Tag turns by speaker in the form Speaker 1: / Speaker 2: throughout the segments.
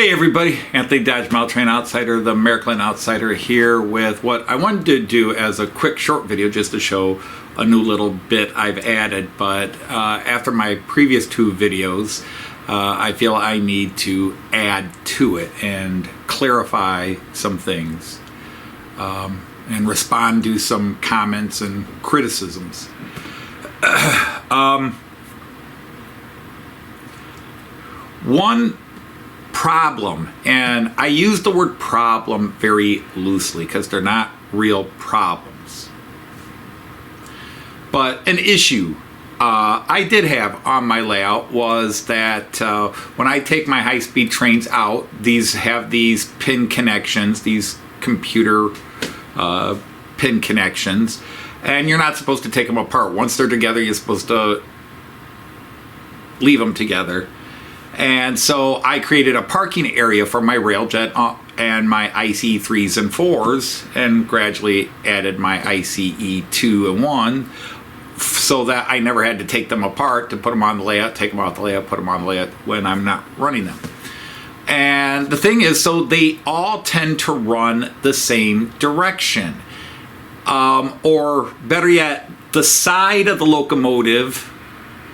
Speaker 1: Hey everybody, Anthony Dodge Mile Train Outsider, the Maryland Outsider here with what I wanted to do as a quick short video just to show a new little bit I've added, but after my previous two videos I feel I need to add to it and clarify some things and respond to some comments and criticisms. One problem, and I use the word problem very loosely because they're not real problems, but an issue I did have on my layout was that when I take my high-speed trains out, these have these pin connections, these computer pin connections, and you're not supposed to take them apart. Once they're together, you're supposed to leave them together. And so I created a parking area for my railjet and my ICE 3s and 4s, and gradually added my ICE 2 and 1 so that I never had to take them apart to put them on the layout, take them off the layout, put them on the layout when I'm not running them. And the thing is, so they all tend to run the same direction. Or better yet, the side of the locomotive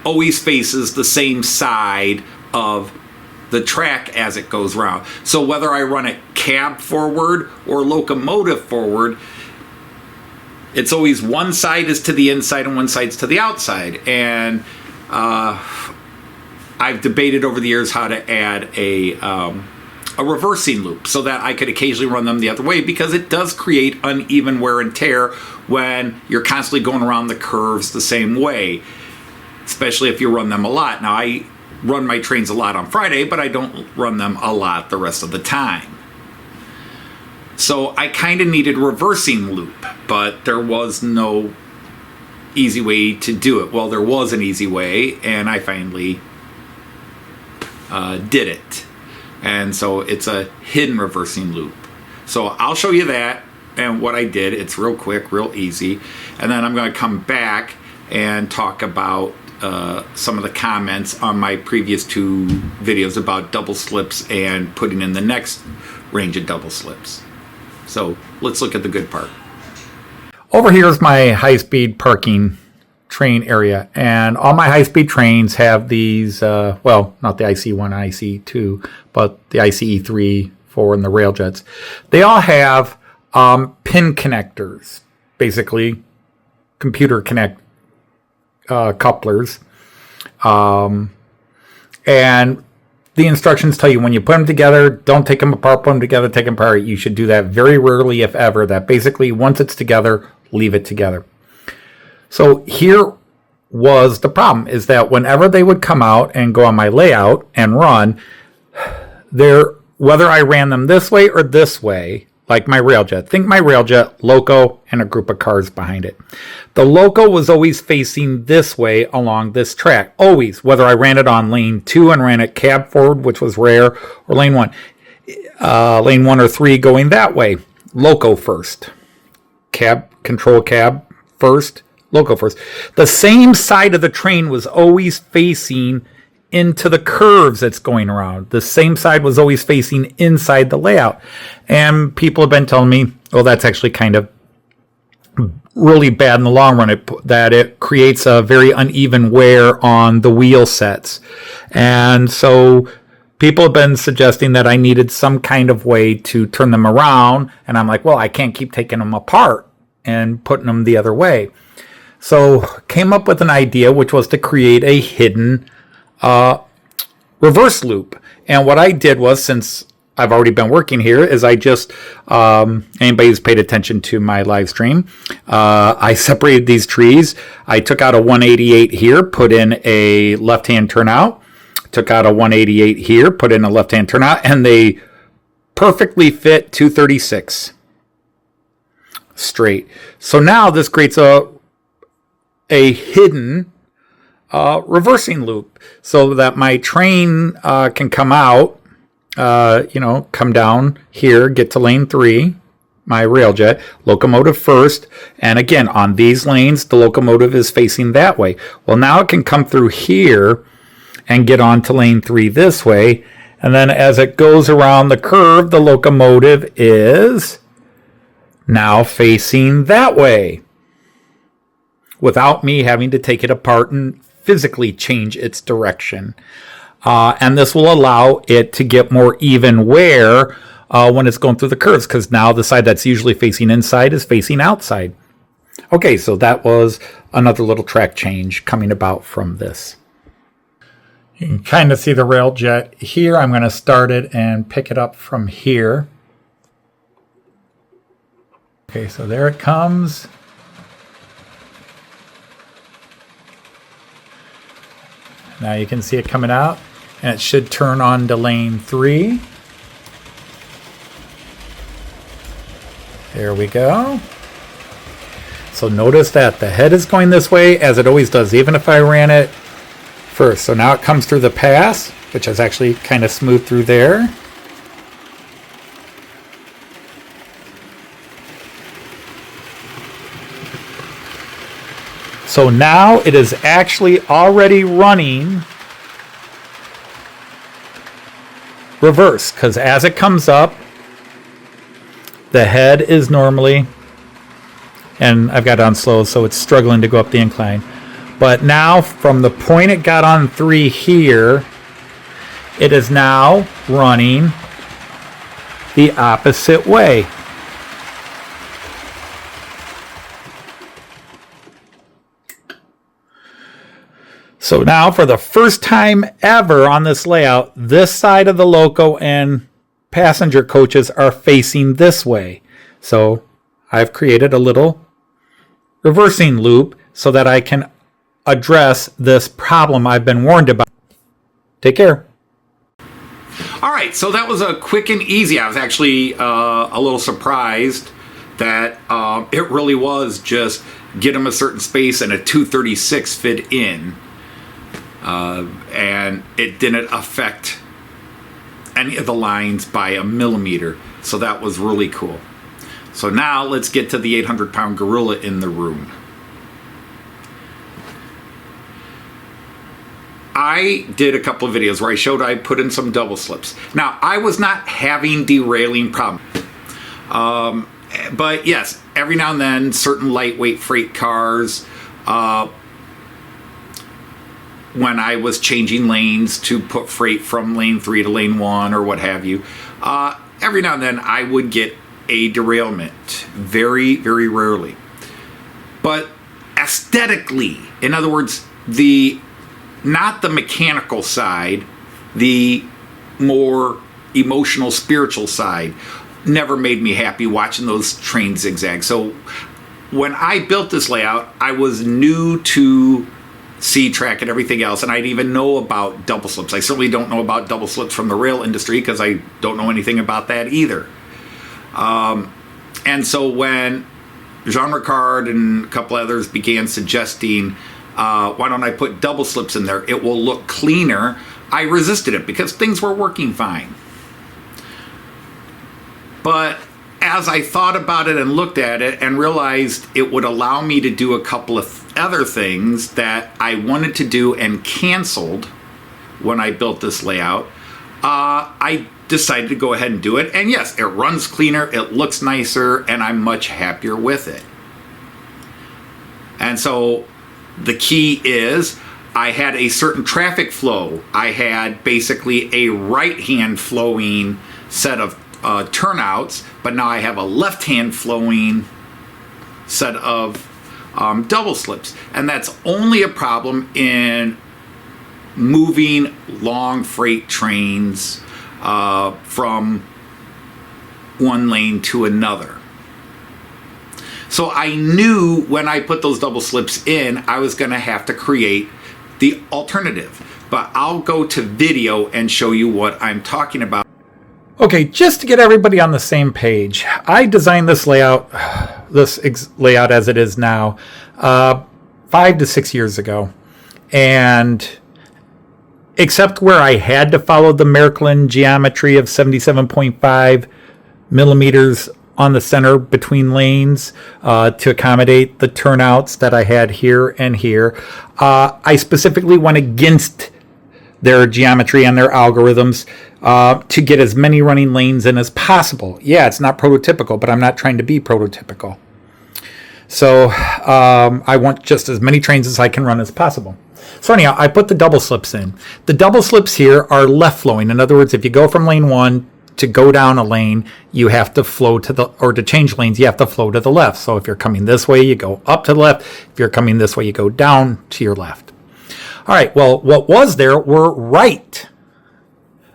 Speaker 1: always faces the same side of the track as it goes around. So whether I run it cab forward or locomotive forward, it's always one side is to the inside and one side's to the outside. And I've debated over the years how to add a reversing loop so that I could occasionally run them the other way, because it does create uneven wear and tear when you're constantly going around the curves the same way, especially if you run them a lot. Now, I run my trains a lot on Friday, but I don't run them a lot the rest of the time. So I kind of needed a reversing loop, but there was no easy way to do it. Well, there was an easy way, and I finally did it. And so it's a hidden reversing loop. So I'll show you that and what I did. It's real quick, real easy. And then I'm going to come back and talk about some of the comments on my previous two videos about double slips and putting in the next range of double slips. So let's look at the good part. Over here is my high-speed parking train area, and all my high-speed trains have these, well, not the IC1 and IC2, but the ICE 3, 4, and the Railjets. They all have pin connectors, basically computer couplers, and the instructions tell you when you put them together, don't take them apart, put them together, take them apart. You should do that very rarely, if ever. That basically, once it's together, leave it together. So here was the problem, is that whenever they would come out and go on my layout and run, whether I ran them this way or this way, like my Railjet. Think my Railjet, loco, and a group of cars behind it. The loco was always facing this way along this track. Always. Whether I ran it on lane 2 and ran it cab forward, which was rare, or lane 1. Lane 1 or 3 going that way. Loco first. Control cab first. Loco first. The same side of the train was always facing into the curves that's going around. The same side was always facing inside the layout. And people have been telling me, oh, that's actually kind of really bad in the long run, that it creates a very uneven wear on the wheel sets. And so people have been suggesting that I needed some kind of way to turn them around. And I'm like, well, I can't keep taking them apart and putting them the other way. So came up with an idea, which was to create a hidden reverse loop. And what I did was, since I've already been working here, is I just, anybody who's paid attention to my live stream, I separated these trees. I took out a 188 here, put in a left-hand turnout, took out a 188 here, put in a left-hand turnout, and they perfectly fit 236 straight. So now this creates a hidden reversing loop, so that my train can come out, come down here, get to lane 3, my Railjet, locomotive first, and again, on these lanes, the locomotive is facing that way. Well, now it can come through here and get on to lane 3 this way,
Speaker 2: And then as it goes around the curve, the locomotive is now facing that way, without me having to take it apart and physically change its direction. And this will allow it to get more even wear when it's going through the curves, because now the side that's usually facing inside is facing outside. Okay, so that was another little track change coming about from this. You can kind of see the rail jet here. I'm going to start it and pick it up from here. Okay, so there it comes. Now you can see it coming out, and it should turn on to lane 3. There we go. So notice that the head is going this way, as it always does, even if I ran it first. So now it comes through the pass, which is actually kind of smooth through there. So now it is actually already running reverse, because as it comes up, the head is normally, and I've got it on slow, so it's struggling to go up the incline. But now from the point it got on 3 here, it is now running the opposite way. So now, for the first time ever on this layout, this side of the loco and passenger coaches are facing this way. So I've created a little reversing loop so that I can address this problem I've been warned about. Take care.
Speaker 1: All right, so that was a quick and easy. I was actually a little surprised that it really was just get them a certain space and a 236 fit in. And it didn't affect any of the lines by a millimeter. So that was really cool. So now let's get to the 800-pound gorilla in the room. I did a couple of videos where I showed I put in some double slips. Now, I was not having derailing problems. But yes, every now and then, certain lightweight freight cars, when I was changing lanes to put freight from lane 3 to lane 1 or what have you, every now and then I would get a derailment. Very, very rarely. But aesthetically, in other words, not the mechanical side, the more emotional, spiritual side, never made me happy watching those trains zigzag. So when I built this layout, I was new to C-track and everything else, and I didn't even know about double slips. I certainly don't know about double slips from the rail industry because I don't know anything about that either. And so when Jean Ricard and a couple others began suggesting, why don't I put double slips in there? It will look cleaner. I resisted it because things were working fine. But as I thought about it and looked at it and realized it would allow me to do a couple of other things that I wanted to do and canceled when I built this layout, I decided to go ahead and do it. And yes, it runs cleaner, it looks nicer, and I'm much happier with it. And so the key is I had a certain traffic flow. I had basically a right-hand flowing set of turnouts, but now I have a left-hand flowing set of double slips. And that's only a problem in moving long freight trains from one lane to another. So I knew when I put those double slips in, I was going to have to create the alternative. But I'll go to video and show you what I'm talking about.
Speaker 2: Okay, just to get everybody on the same page, I designed this layout as it is now 5 to 6 years ago. And except where I had to follow the Merklin geometry of 77.5 millimeters on the center between lanes to accommodate the turnouts that I had here and here, I specifically went against their geometry and their algorithms to get as many running lanes in as possible. Yeah, it's not prototypical, but I'm not trying to be prototypical. So I want just as many trains as I can run as possible. So anyhow, I put the double slips in. The double slips here are left flowing. In other words, if you go from lane 1 to go down a lane, you have to flow to the, or to change lanes, you have to flow to the left. So if you're coming this way, you go up to the left. If you're coming this way, you go down to your left. All right, well, what was there were right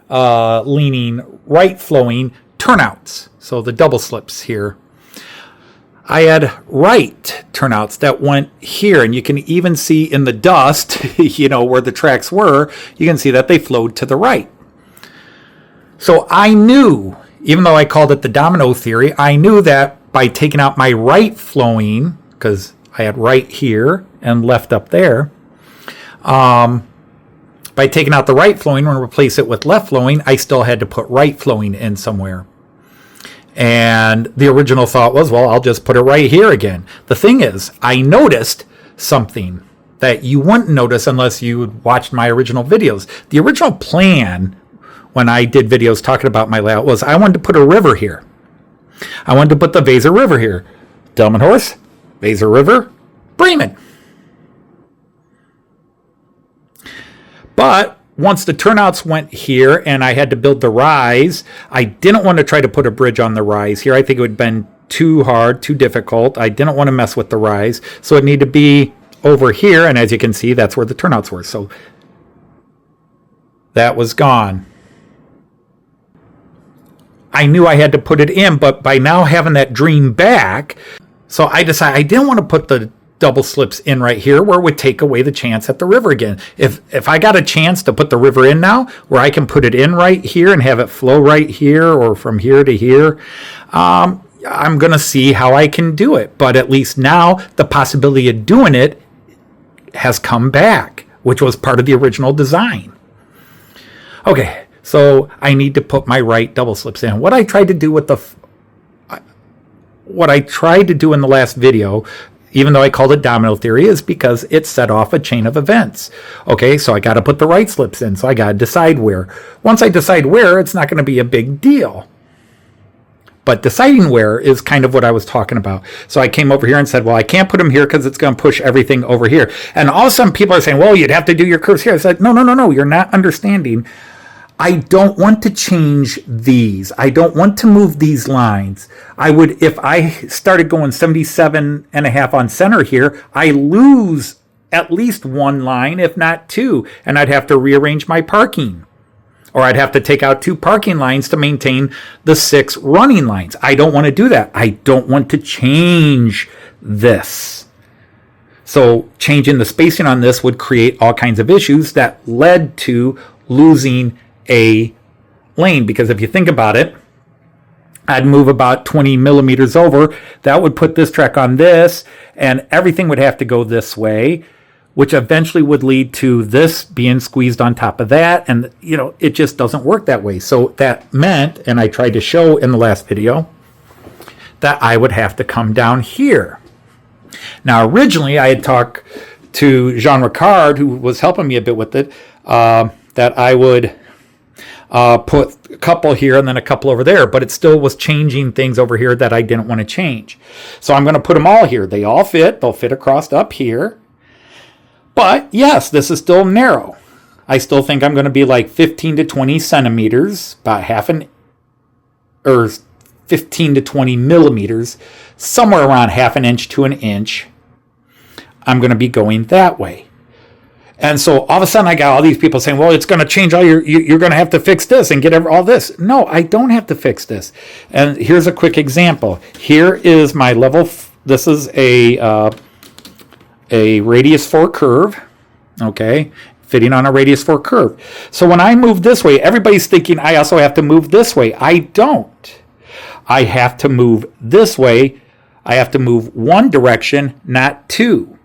Speaker 2: leaning, right flowing turnouts. So the double slips here. I had right turnouts that went here, and you can even see in the dust, you know, where the tracks were, you can see that they flowed to the right. So I knew, even though I called it the domino theory, I knew that by taking out my right flowing, because I had right here and left up there, by taking out the right flowing and replace it with left flowing, I still had to put right flowing in somewhere. And the original thought was, well, I'll just put it right here again. The thing is, I noticed something that you wouldn't notice unless you watched my original videos. The original plan when I did videos talking about my layout was I wanted to put a river here. I wanted to put the Weser River here. Delmenhorst, Weser River, Bremen. But once the turnouts went here and I had to build the rise, I didn't want to try to put a bridge on the rise here. I think it would have been too hard, too difficult. I didn't want to mess with the rise. So it needed to be over here. And as you can see, that's where the turnouts were. So that was gone. I knew I had to put it in, but by now having that dream back, so I decided I didn't want to put the double slips in right here where it would take away the chance at the river again. If I got a chance to put the river in now, where I can put it in right here and have it flow right here or from here to here, I'm going to see how I can do it. But at least now the possibility of doing it has come back, which was part of the original design. Okay, so I need to put my right double slips in. What I tried to do in the last video, even though I called it domino theory, is because it set off a chain of events. Okay, so I got to put the right slips in, so I got to decide where. Once I decide where, it's not going to be a big deal. But deciding where is kind of what I was talking about. So I came over here and said, well, I can't put them here because it's going to push everything over here. And all of a sudden people are saying, well, you'd have to do your curves here. I said, no, you're not understanding. I don't want to change these. I don't want to move these lines. I would, if I started going 77.5 on center here, I lose at least one line, if not two, and I'd have to rearrange my parking. Or I'd have to take out 2 parking lines to maintain the 6 running lines. I don't want to do that. I don't want to change this. So changing the spacing on this would create all kinds of issues that led to losing a lane, because if you think about it, I'd move about 20 millimeters over. That would put this track on this, and everything would have to go this way, which eventually would lead to this being squeezed on top of that. And, you know, it just doesn't work that way. So that meant, and I tried to show in the last video, that I would have to come down here. Now, originally, I had talked to Jean Ricard, who was helping me a bit with it, that I would put a couple here and then a couple over there, but it still was changing things over here that I didn't want to change. So I'm going to put them all here. They all fit. They'll fit across up here. But yes, this is still narrow. I still think I'm going to be like 15 to 20 centimeters, about or 15 to 20 millimeters, somewhere around half an inch to an inch. I'm going to be going that way. And so all of a sudden I got all these people saying, well, it's going to change all you're going to have to fix this and get all this. No, I don't have to fix this. And here's a quick example. Here is my level. This is a radius 4 curve. Okay. Fitting on a radius 4 curve. So when I move this way, everybody's thinking I also have to move this way. I don't. I have to move this way. I have to move one direction, not two.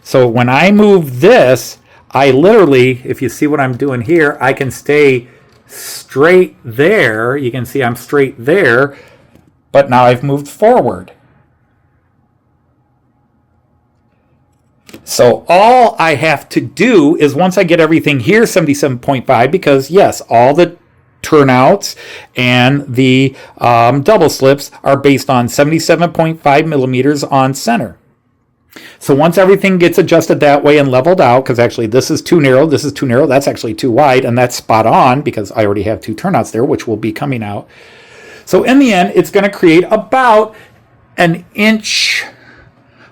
Speaker 2: So when I move this, I literally, if you see what I'm doing here, I can stay straight there. You can see I'm straight there, but now I've moved forward. So all I have to do is once I get everything here 77.5, because yes, all the turnouts and the double slips are based on 77.5 millimeters on center. So once everything gets adjusted that way and leveled out, because actually this is too narrow, this is too narrow, that's actually too wide, and that's spot on because I already have two turnouts there, which will be coming out. So in the end, it's going to create about an inch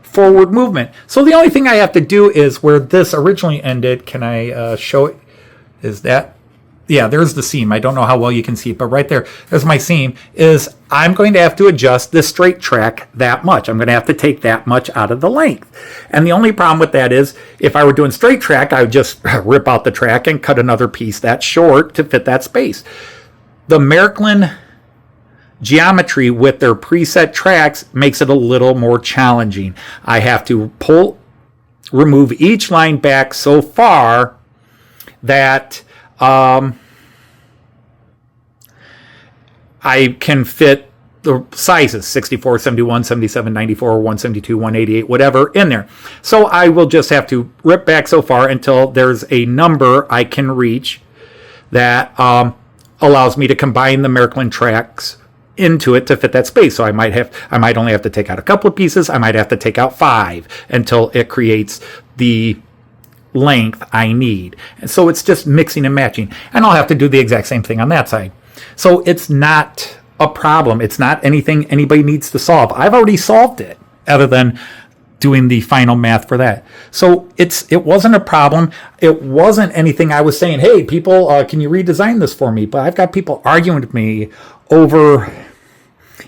Speaker 2: forward movement. So the only thing I have to do is where this originally ended, can I show it? Is that? Yeah, there's the seam. I don't know how well you can see it, but right there's my seam, is I'm going to have to adjust this straight track that much. I'm going to have to take that much out of the length. And the only problem with that is if I were doing straight track, I would just rip out the track and cut another piece that's short to fit that space. The Märklin geometry with their preset tracks makes it a little more challenging. I have to remove each line back so far that I can fit the sizes 64, 71, 77, 94, 172, 188, whatever in there. So I will just have to rip back so far until there's a number I can reach that allows me to combine the Märklin tracks into it to fit that space. So I might only have to take out a couple of pieces. I might have to take out 5 until it creates the length I need. And so it's just mixing and matching. And I'll have to do the exact same thing on that side. So it's not a problem. It's not anything anybody needs to solve. I've already solved it, other than doing the final math for that. So it wasn't a problem. It wasn't anything I was saying, hey, people, can you redesign this for me? But I've got people arguing with me over,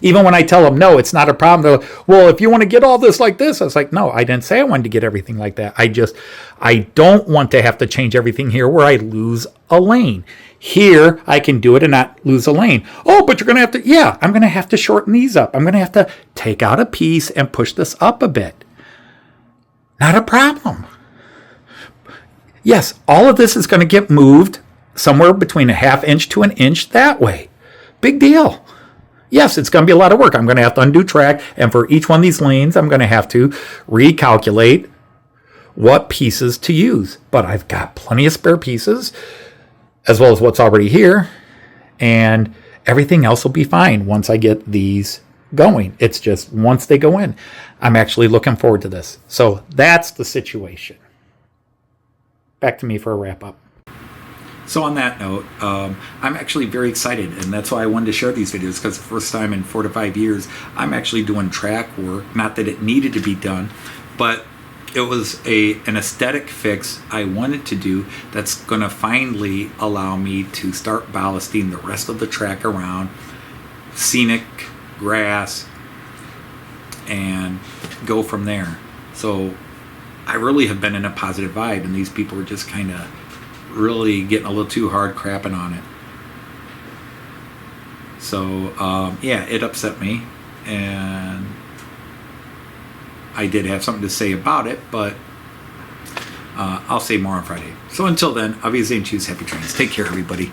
Speaker 2: even when I tell them, no, it's not a problem. They're like, well, if you want to get all this like this, I was like, no, I didn't say I wanted to get everything like that. I don't want to have to change everything here where I lose a lane. Here, I can do it and not lose a lane. Oh, but you're going to have to, yeah, I'm going to have to shorten these up. I'm going to have to take out a piece and push this up a bit. Not a problem. Yes, all of this is going to get moved somewhere between a ½ inch to an inch that way. Big deal. Yes, it's going to be a lot of work. I'm going to have to undo track, and for each one of these lanes, I'm going to have to recalculate what pieces to use. But I've got plenty of spare pieces, as well as what's already here, and everything else will be fine once I get these going. It's just once they go in, I'm actually looking forward to this. So that's the situation. Back to me for a wrap up.
Speaker 1: So on that note, I'm actually very excited, and that's why I wanted to share these videos, because the first time in 4 to 5 years, I'm actually doing track work. Not that it needed to be done, but it was an aesthetic fix I wanted to do that's going to finally allow me to start ballasting the rest of the track around, scenic, grass, and go from there. So I really have been in a positive vibe, and these people are just kind of really getting a little too hard crapping on it. So yeah, it upset me, and I did have something to say about it, but I'll say more on Friday. So until then, obviously, and choose happy trains. Take care, everybody.